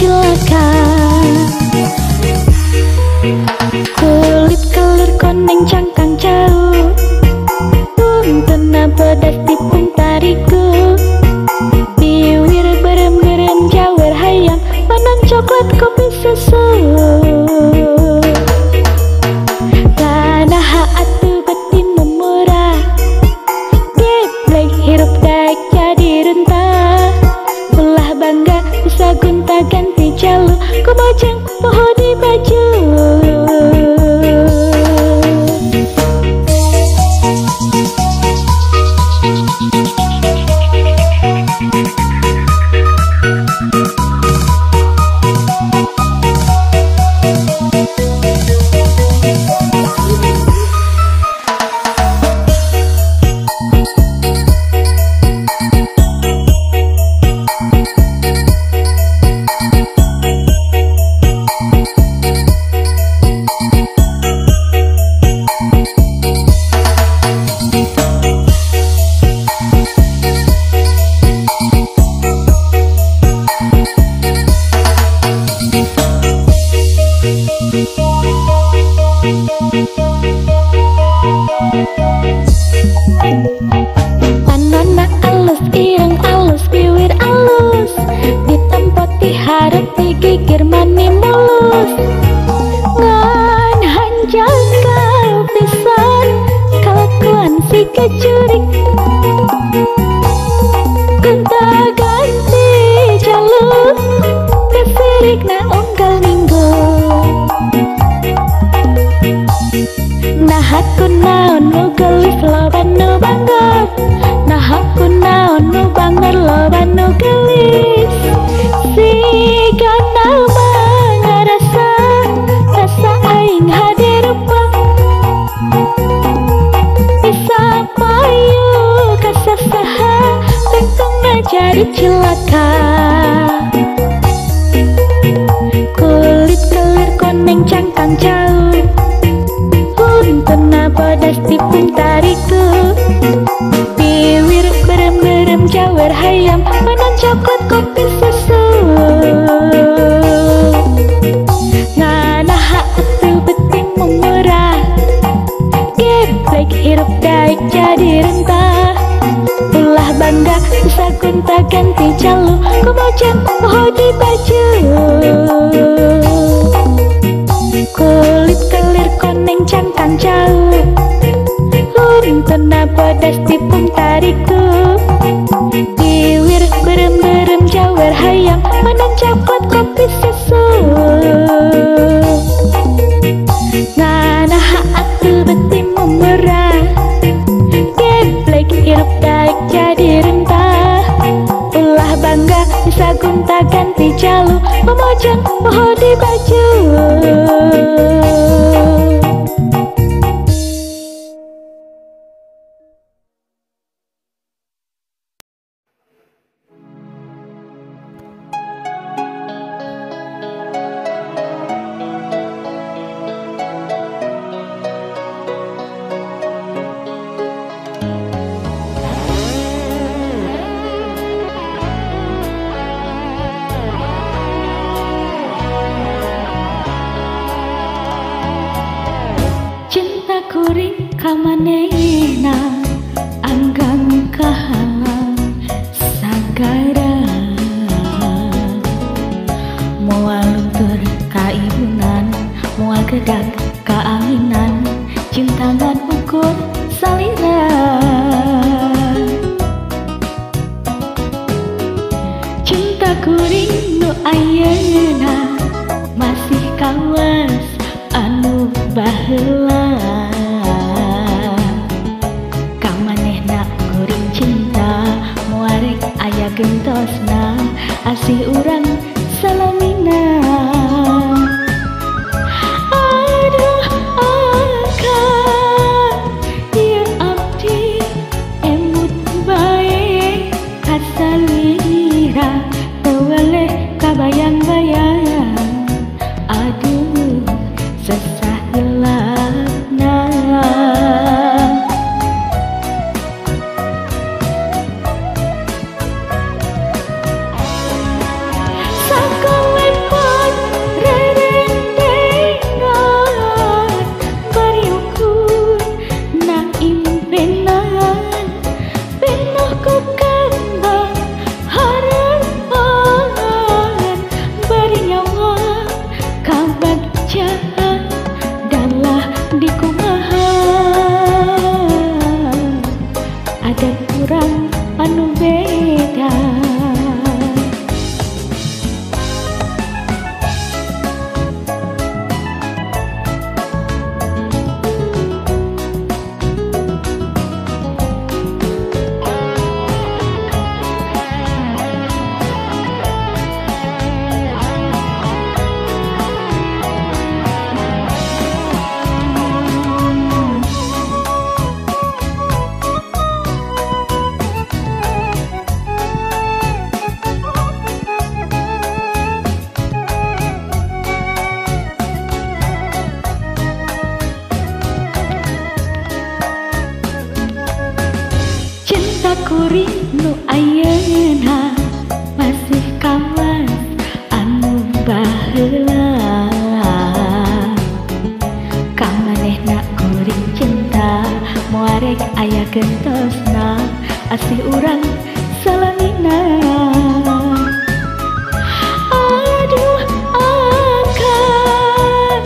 cilaka. Kulit kelir koneng cangkang jauh, tuntuna pedas tipung tariku. Biwir berem-berem jawer hayam, panan coklat kopi susu. Tanah atu beti memurah, geblek hirup daik jadi rentah. Ulah bangga bisa gunta ganti jalur, ku bojeng poho di baju. Panona alus, ireng alus, bibir alus, ditempati harap digigir mani mulus. Ngan hanjaka pisan kelakuan si kecurik, gonta ganti jalur, kesirik na unggal minggu. Nah aku naon nu gelis loban nu banggar, nah aku naon nu banggar loban nu gelis. Siga nama ngarasa rasa aing hadir rupa, bisa payu kasasaha bengkong na jadi cilaka. Kulit kelir koneng cangkang jauh, tuntuna pedas tipung tariku. Biwir berem-berem jawer hayam, panan coklat kopi susu. Nganah atu beting memurah, geblek hirup daik jadi rentah. Ulah bangga bisa gonta ganti jalur, ku bojeng poho di baju. Kulit kelir koneng cangkang jauh, tuntuna pedas tipung tariku. Biwir berem-berem jawer hayam, panan coklat kopi susu. Nganah atu beti memurah, geblek hirup daik jadi rentah. Ulah bangga bisa gonta ganti jalur, pemojang poho di baju. Kuring kamanehna anggang kahalang sagara, moal luntur kaibunan, moal gedak kaanginan, cintangan ukur salira. Cinta kuring nu ayeuna masih kawas anu baheula. kuring nu ayeuna masih kawas anu baheula. Ka manehna kuring cinta moarek aya gentosna asih urang salangina. Aduh akan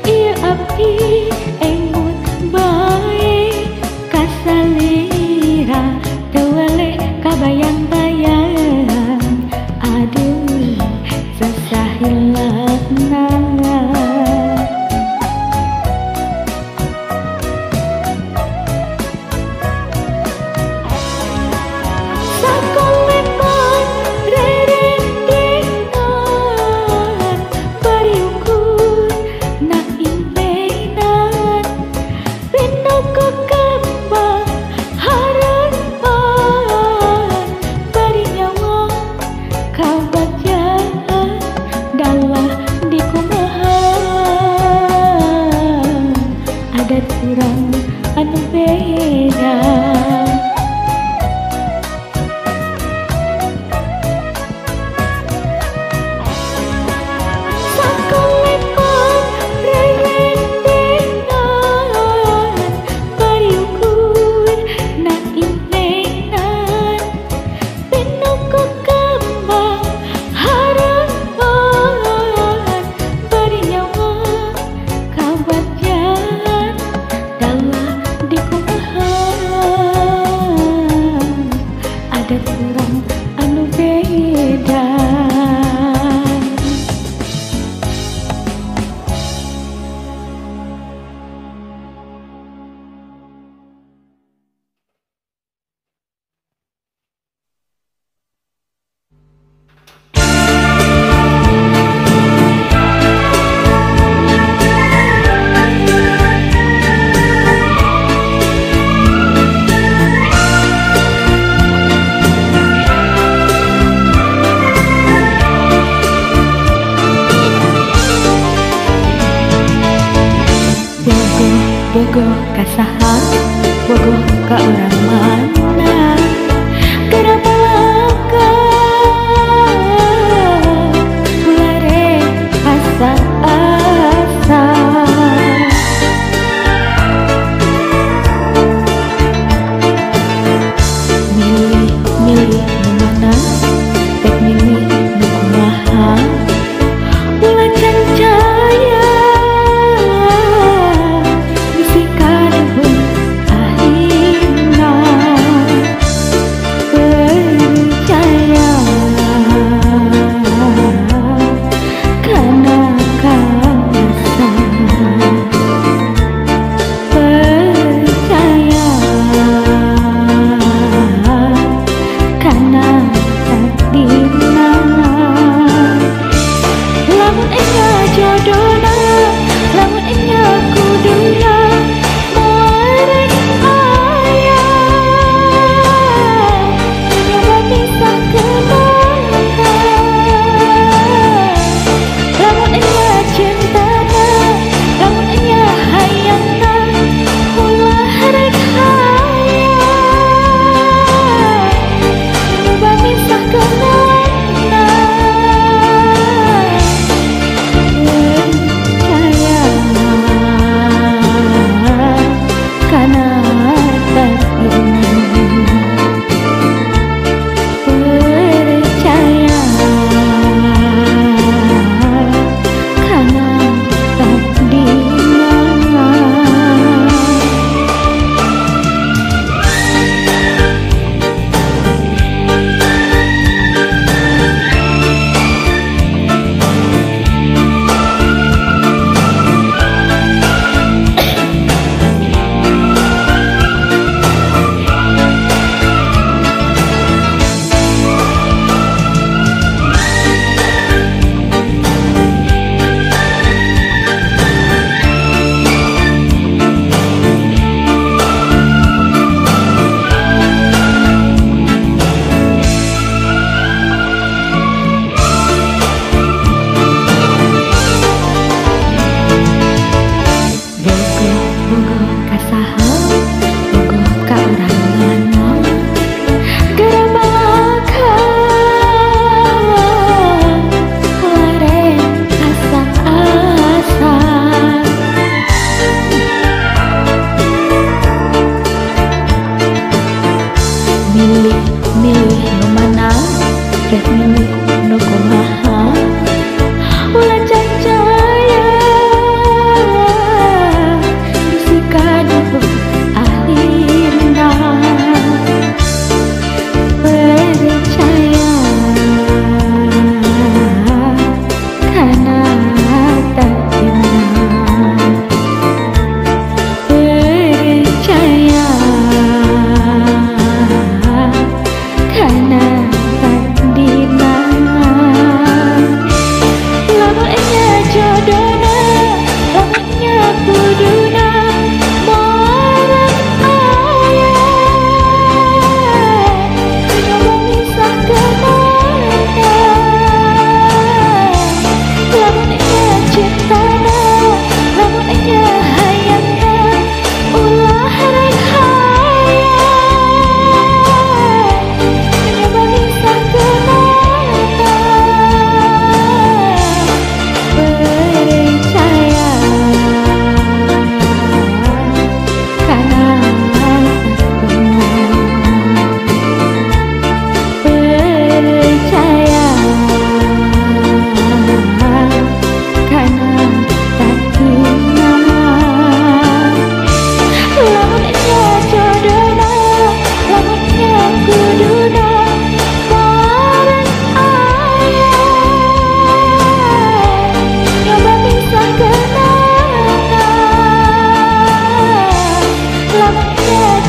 ieu abdi emut bae kasalira teu weleh kabayang-bayang. Aduh sasahilapna. Sakolepan rerendengan bariukur na impenan pinoko kembang harapan bari nyawa kabagjaan dalah dikumaha adat urang anu beda. Sakolepan rerendengan bariukur na impenan pinoko kembang harapan bari nyawa kabagjaan dalah dikumaha adat urang anu beda. Bogoh ka saha, bogoh ka urang mana, kenapa laka mulare asa-asa. Milih nu mana, tek milih nu kumaha, bulan cancaya bisikan akhirna.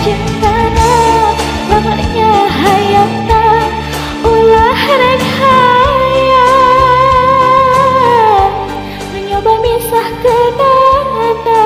cintana lamanya hayatna ulah rek hayang mencoba misah kenana.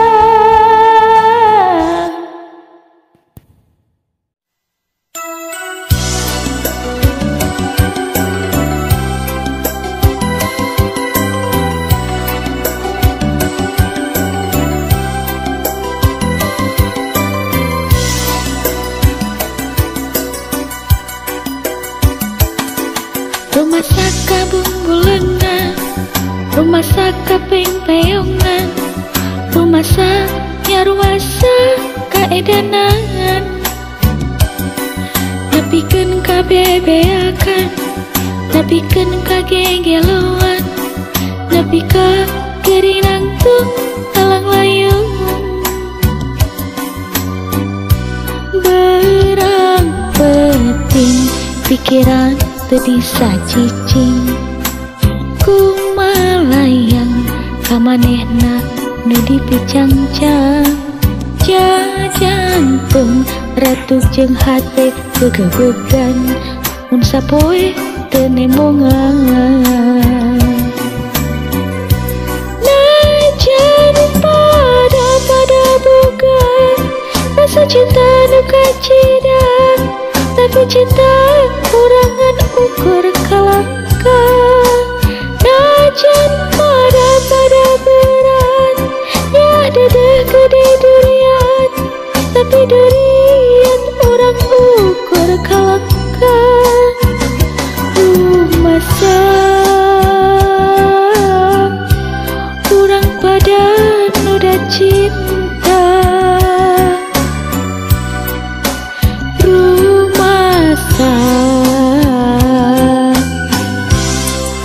Rumah saka bumbulengan, rumah saka peng-peongan, rumah sanya ruasa kaedanan, nepikeun kabebeakan, nepikeun kagegeloan, nepi ka geurinang tung talang layung. Berang penting pikiran teu bisa cicing kumalayang kamanehna nu dipicangcang jantung ratu jeung hate gegebegan mun sapoe teu nembongan. Najan pada bukan rasa cinta nu kacidang, tapi cinta kurangan ukur kalangka. Najan pada berat ya dedeh gede durian, tapi durian orang ukur kalangka. Masa kurang pada noda cinta,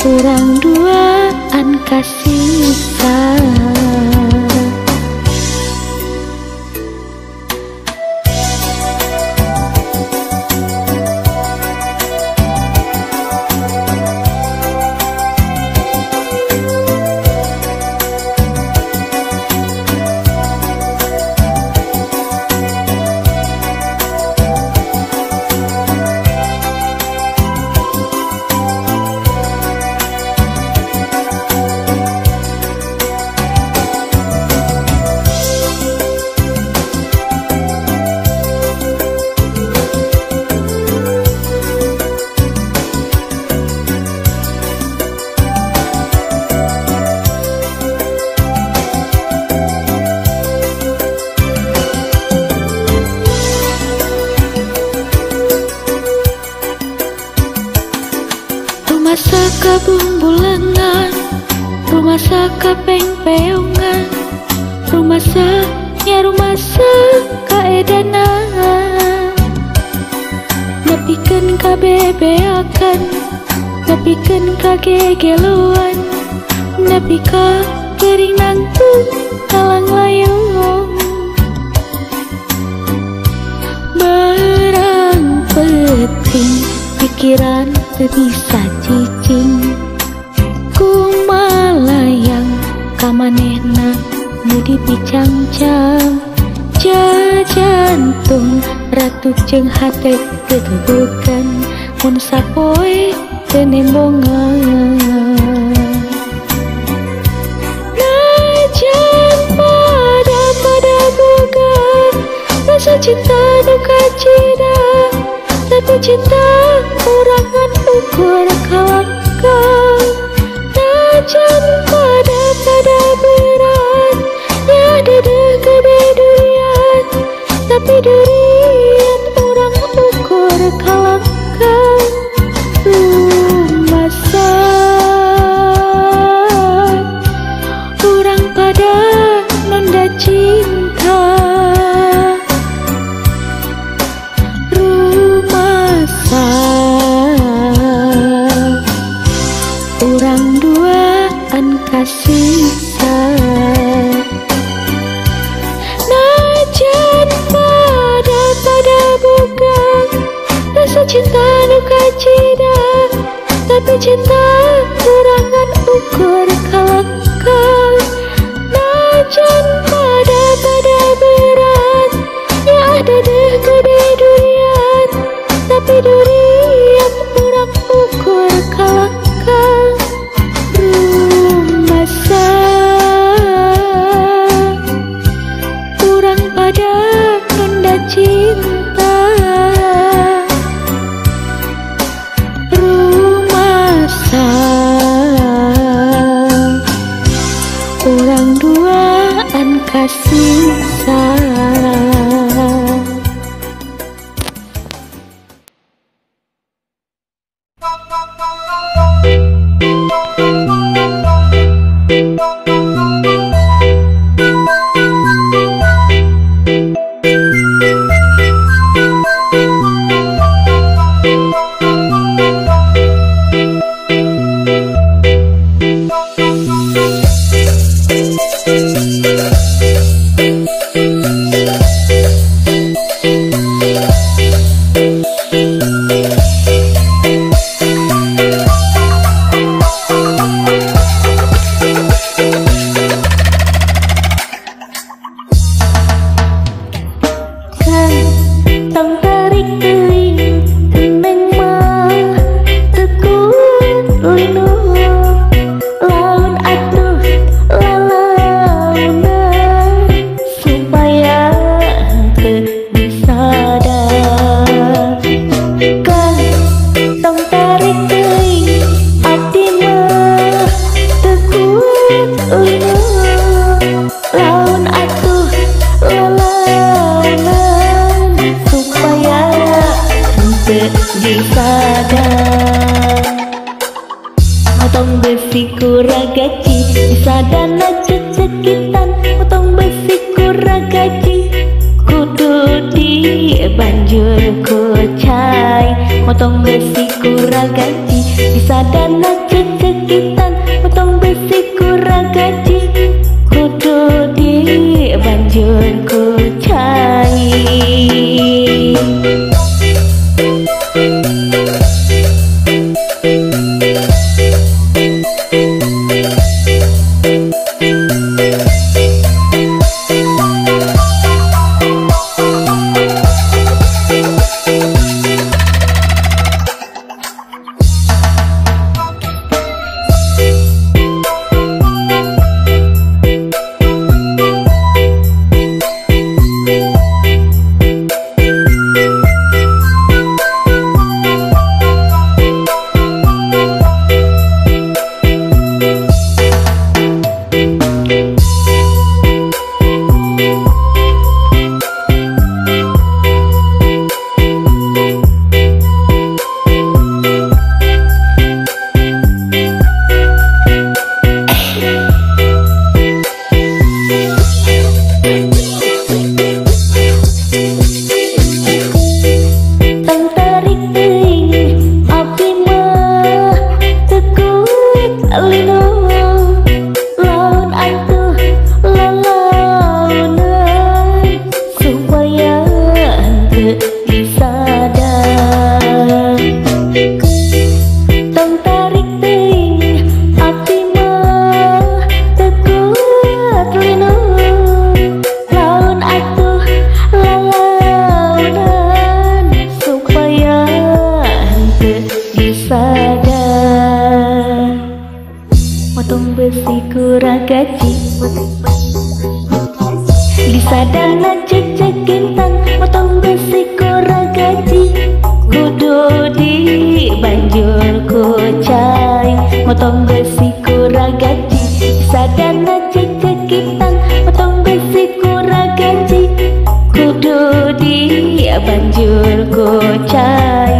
kurang duaan kasih rumah saka bumbulengan, rumah saka peng-peongan, rumah saka edanan, nepikeun kabebeakan, nepikeun kagegeloan, nepi ka geuring nangtung talang layung. Barang penting pikiran teu bisa cicing kumalayang kamanehna nu dipicangcang jantung ratu jeung hate gegebegan mun sapoe teu nembongan. Najan pada bukan rasa cinta nu kacidang, tapi cinta kurangan ukur kalangka. Najan pada berat ya dedeh gede durian, tapi durian orang ukur kalangka. Masa kurang pada nunda cinta, urang duaan kasih najan pada bukan rasa cinta nu kacidang, tapi cinta kurangan ukur kalangka. Najan pada berat ya dedeh durian urang ukur kalangkang rumasa urang pada nunda cinta rumasa urang duaan kasih sayang. Motong besi kuragaji disadana cecekitan, motong besi kuragaji kudu di banjur kucai. Motong besi kuragaji disadana cecekitan, motong besi kuragaji kudu di banjur kucai. Motong besi kuragaji disadana cecekintan, motong besi kuragaji kudu di banjur kucai. Motong besi kuragaji disadana cecekitan, motong besi kuragaji kudu di banjur kucai.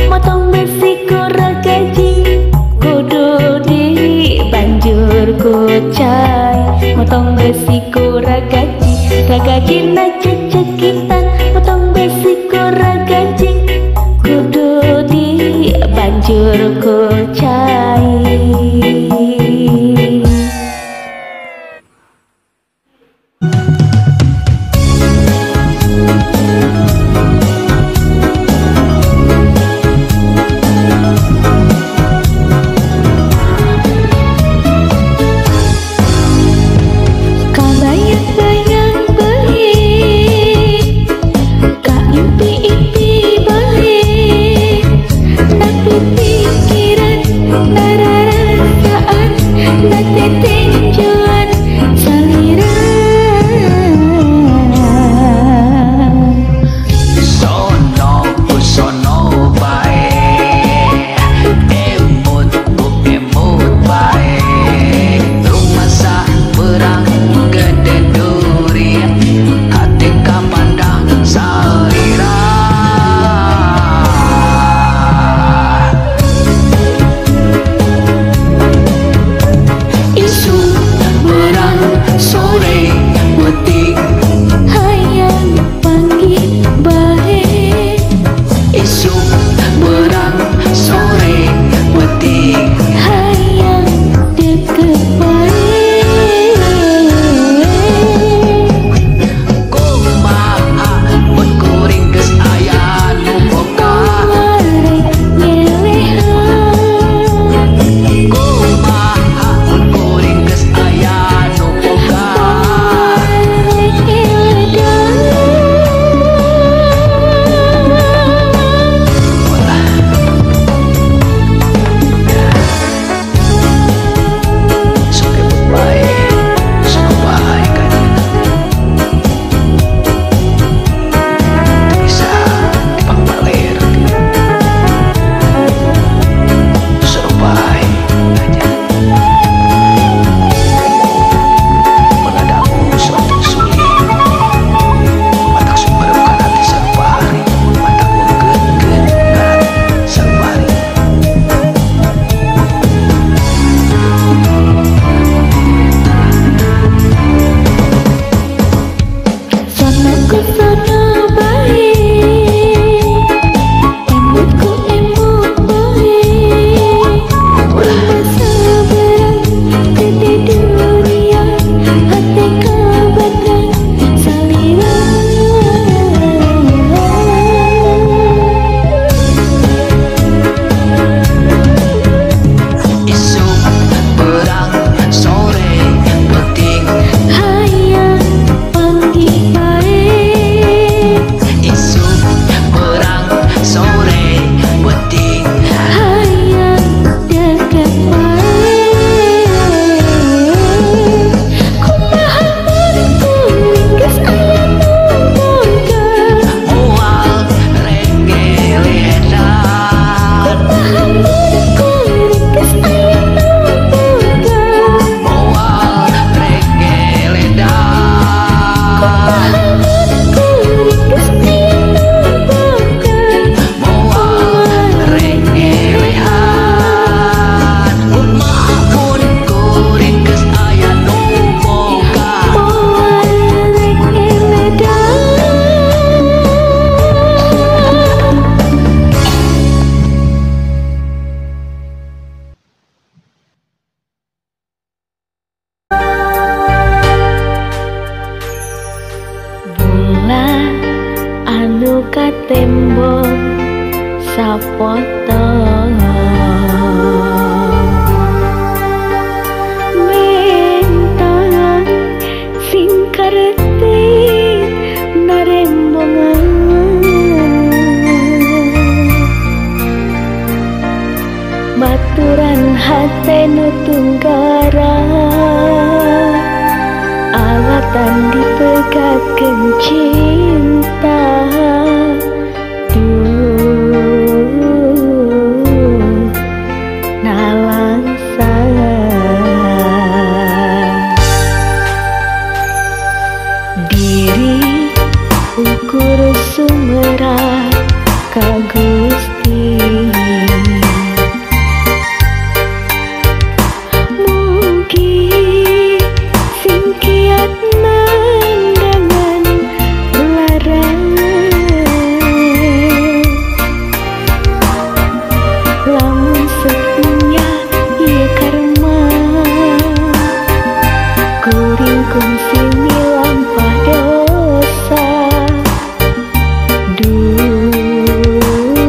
Motong besi kuragaji kudu di banjur kucai. Motong besi kuragaji ragaji na cecekitan, motong besi kuragaji kudu di banjur kucai. Kabayang-bayang bayi ka tembok sapoto bentang sing karetit narembongan baturan hate nu tunggara alatan dipegatkeun cinta nalangsa diri ukur sumera ka Gusti mugi sing kiat nandangan larang lamun sepunya ieu karma kuring kungsi milampah dosa duh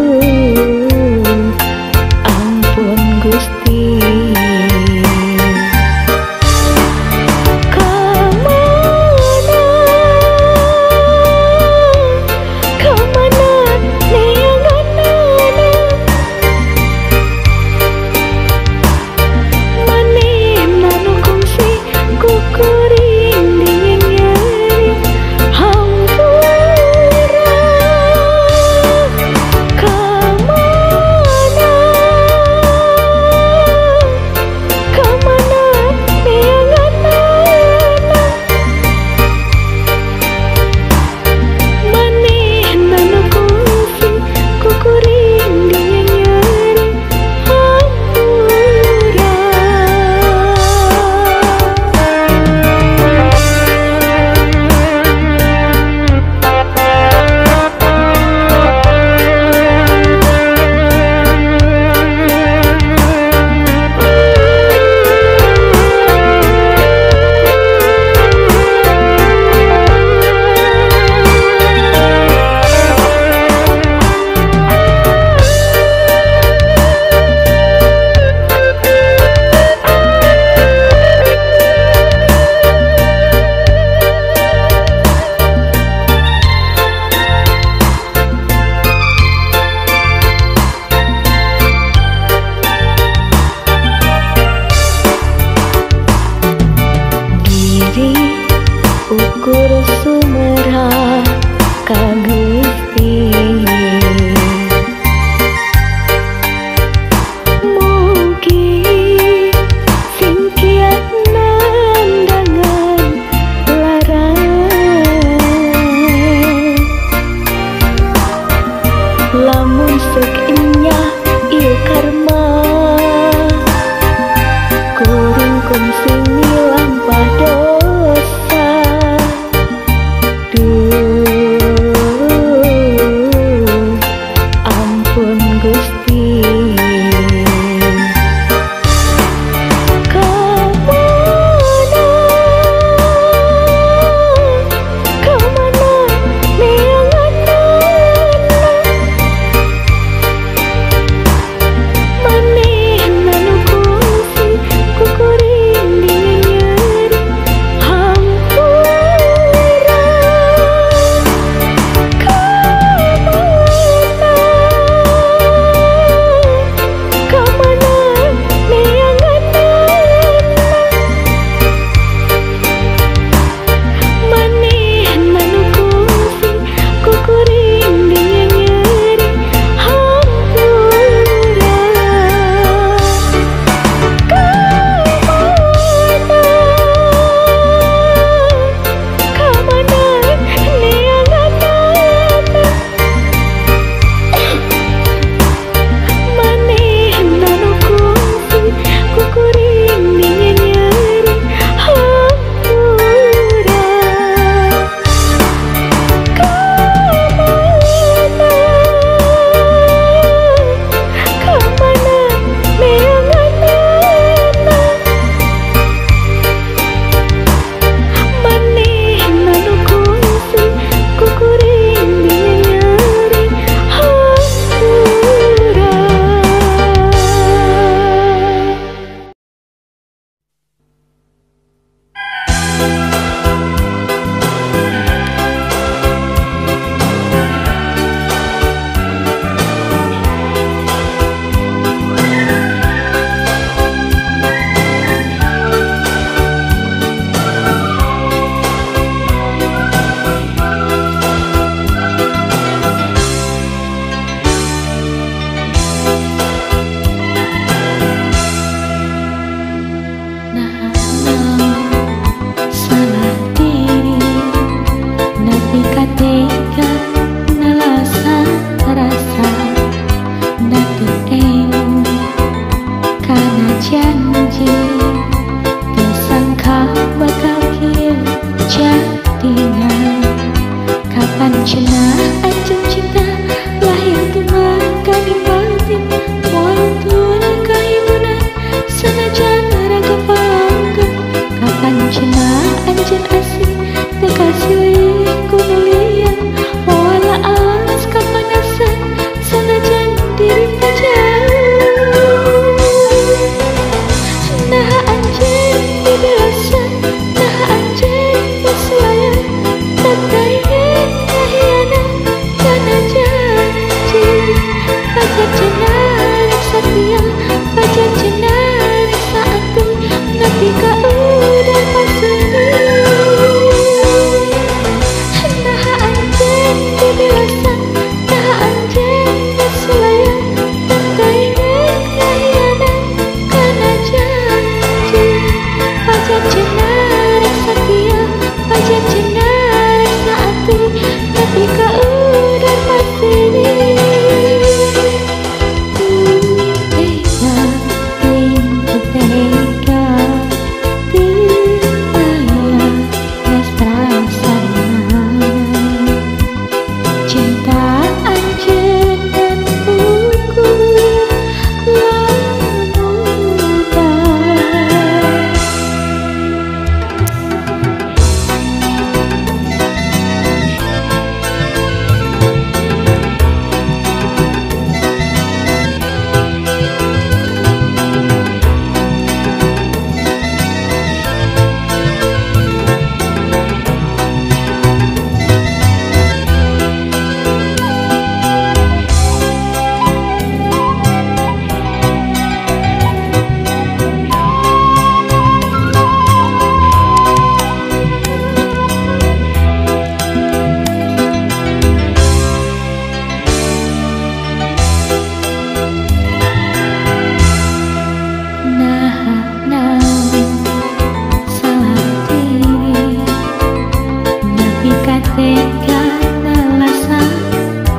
Ika tega nalasan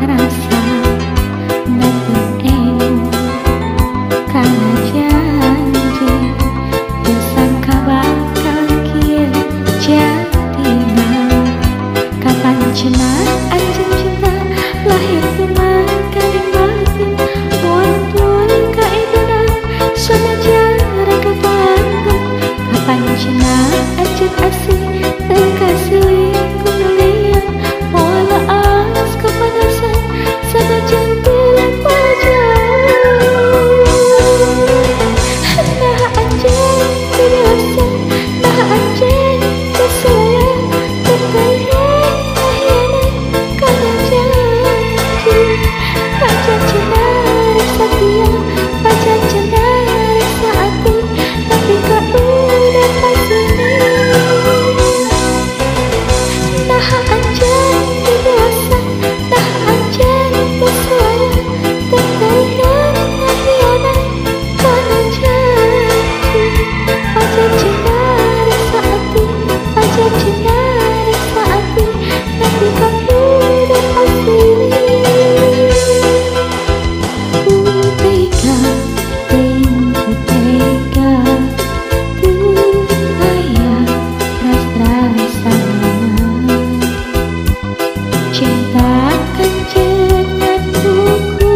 rasa dateng karena janji disangka bakal kieu jadina. Kapan cenah anjeun cinta lahir teman karing batin mual-mual ka iduna sanajan reka pantun. Kapan cenah anjeun asih teu kasih kuliah mual alas kepanasan sanajan bulan pajang. Nah anjeun dewasa nah anjeun keselaya terkait akhirnya karena janji pacar cenah setia pacar cenah saati tapi kau udah pasti. Nah anjeun dewasa nah anjeun keselaya terkait akhirnya karena janji pacar cenah saati pacar cenah saati tapi kau udah pasti. Putega putega ayah ras-rasana cinta kencengan buku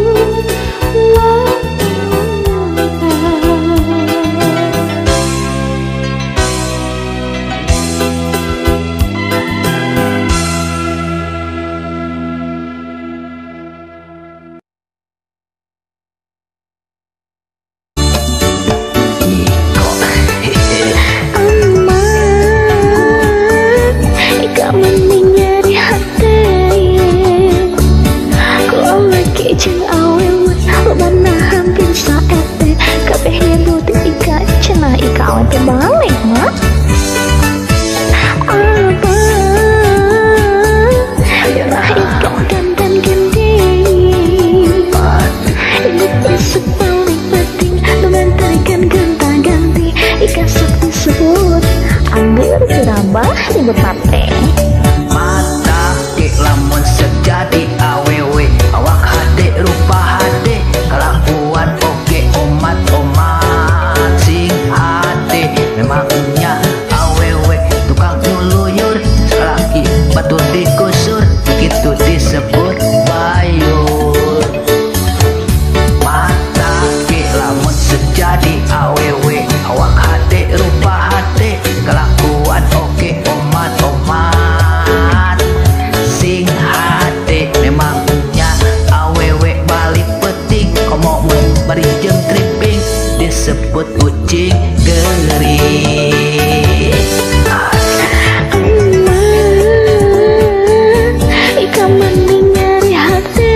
Ika mending nyari hati kalau lagi jeung awewe lobana hampir saete kabeh nyebut Ika cenah Ika awe teh balik mah. Apa nah Ika dandan gending ini besok paling penting mengantarkan gonta-ganti Ika sok disebut ambil dirabah nyebut mate. Mata ke lamun sejadi awewe awak hade rupa hade kelakuan oke omat-omat sing hade memangnya awewe tukang nyuluyur laki batu dikusur gitu disebut bayur. Mata ke lamun sejadi awewe awak hade rupa hade kelakuan oke omat-omat sing hade memangnya awewe balik peting komomen bari jeung tripping disebut kucing gering. Ika mending nyari hati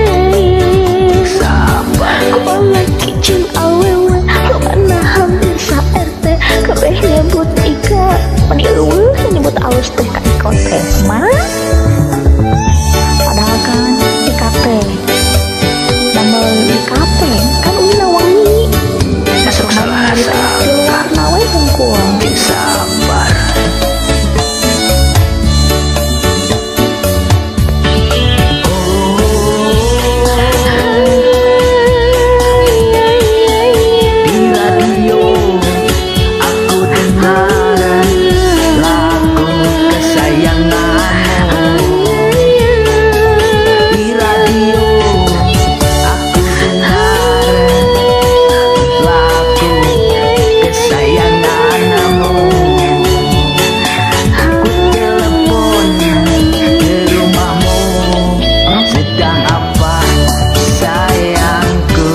Sabar kalau lagi jeung awewe lobana hampir saerte kabeh nyebut Ika meni eueuh nyebut alus teh ka Ika teh mah. Padahal kan Ika teh damel Ika teh kan ulina wangi masuk salah sangka nawe hungkul. sabar. Di radio aku dengar lagu kesayanganmu. Di radio aku dengar lagu kesayanganmu. Ku telepon ke rumahmu, sedang apa sayangku?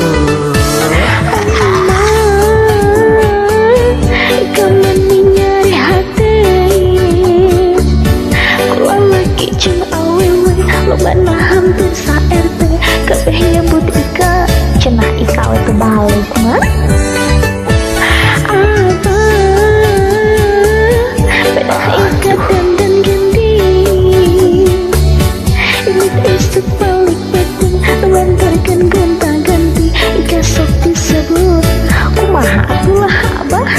Ika mending nyari hati kalau lagi jeung awewe lobana hampir saerte kabeh nyebut Ika cenah Ika we teu balik mah. Apa beda Ika dandan gending ini besok balik penting mengantarkan gonta-ganti Ika sok disebut kumaha atulah abah.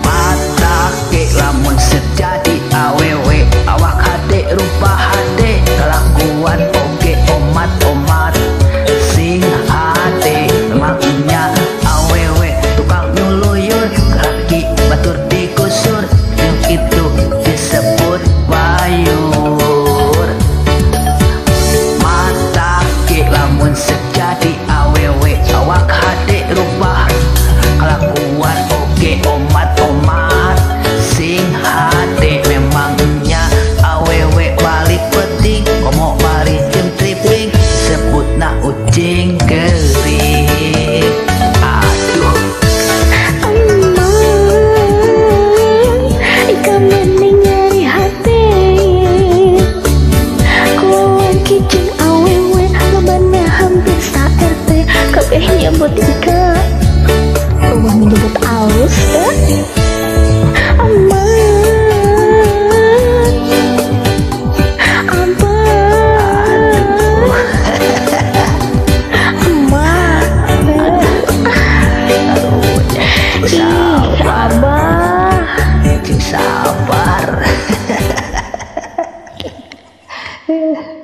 Mata ke lamun sejadi awewe awak hade Eh.